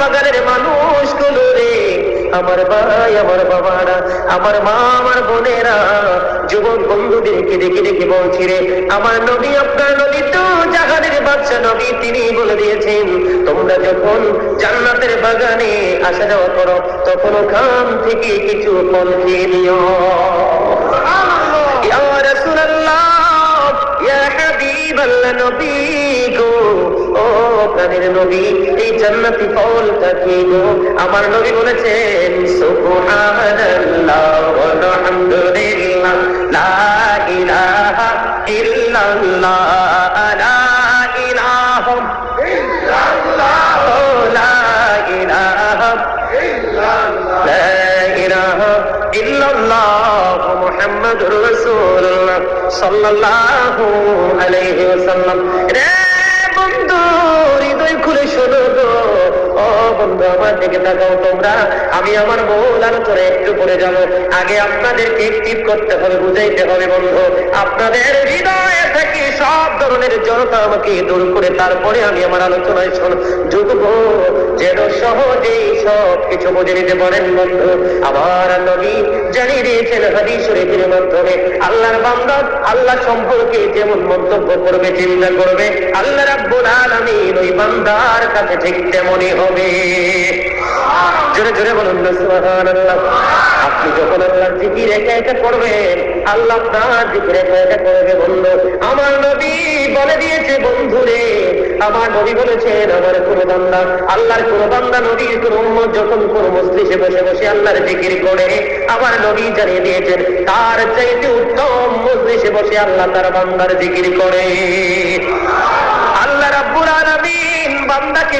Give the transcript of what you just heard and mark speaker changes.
Speaker 1: বাগানের মানুষগুলো রে, আমার ভাই, আমার বাবারা, আমার মা, আমার বোনেরা, যুবক বন্ধুদেরকে দেখে দেখে বলছি রে, আমার নবী, আপনার নবী তো জাহানের বাদশা নবী, তিনি বলে দিয়েছেন তোমরা যখন জান্নাতের বাগানে আসা যাওয়া করো তখন ওখান থেকে কিছু ফল খেয়ে নিও। ইয়া রাসূলুল্লাহ, ইয়া হাবিবাল্লাহ, নবী গো, ও প্রাণের নবী, এই জান্নাতি ফলটা কি গো? আমার নবী বলেছেন সুবহানাল্লাহ ওয়া আলহামদুলিল্লাহ, লা ইলাহা ইল্লাল্লাহ, লা ইলাহা ইল্লাল্লাহ, লা ইলাহা ইল্লাল্লাহ, লা ইলাহা ইল্লাল্লাহ মুহাম্মাদুর রাসূলুল্লাহ সাল্লাল্লাহু আলাইহি ওয়াসাল্লাম। রে বন্ধু, হৃদয় খুলে শোনো গো, ও বন্ধু আমার দিকে তাকাও তোমরা, আমি আমার মূল আলোচনা একটু করে যাব। আগে আপনাদেরকে অ্যাক্টিভ করতে হবে, বুঝাইতে হবে বন্ধু, আপনাদের হৃদয়ে থেকে সব ধরনের জড়তা আমাকে দূর করে তারপরে আমি আমার আলোচনায় ঢুকবো, যেন সহজেই সব কিছু বুঝে নিতে পারেন বন্ধু। আমার নবী জানিয়ে দিয়েছেন হাদিস শরীফের মাধ্যমে, আল্লাহর বান্দা আল্লাহ সম্পর্কে যেমন মন্তব্য করবে, চিন্তা করবে, আল্লাহ রাব্বুল আলামিন ওই বান্দার কাছে ঠিক তেমনই হবে। জোরে জোরে বলুন না সুবহানাল্লাহ। আপনি যখন আল্লাহর জিকির একা একা করবেন, আল্লাহ আপনার জিকির একা একা করবে বন্ধু। আমার নবী বলে দিয়েছে বন্ধুরে, আমার নবী বলেছেন আমার কোন বান্দা, আল্লাহর কোন বান্দা, নবীর কোন উম্মত যখন কোন মজলিসে বসে বসে আল্লাহর জিকির করে, আমার নবী জানিয়ে দিয়েছেন তার চাইতে উত্তম মজলিসে বসে আল্লাহ তার বান্দার জিকির করে। আল্লাহ রাব্বুল আলামিন বান্দাকে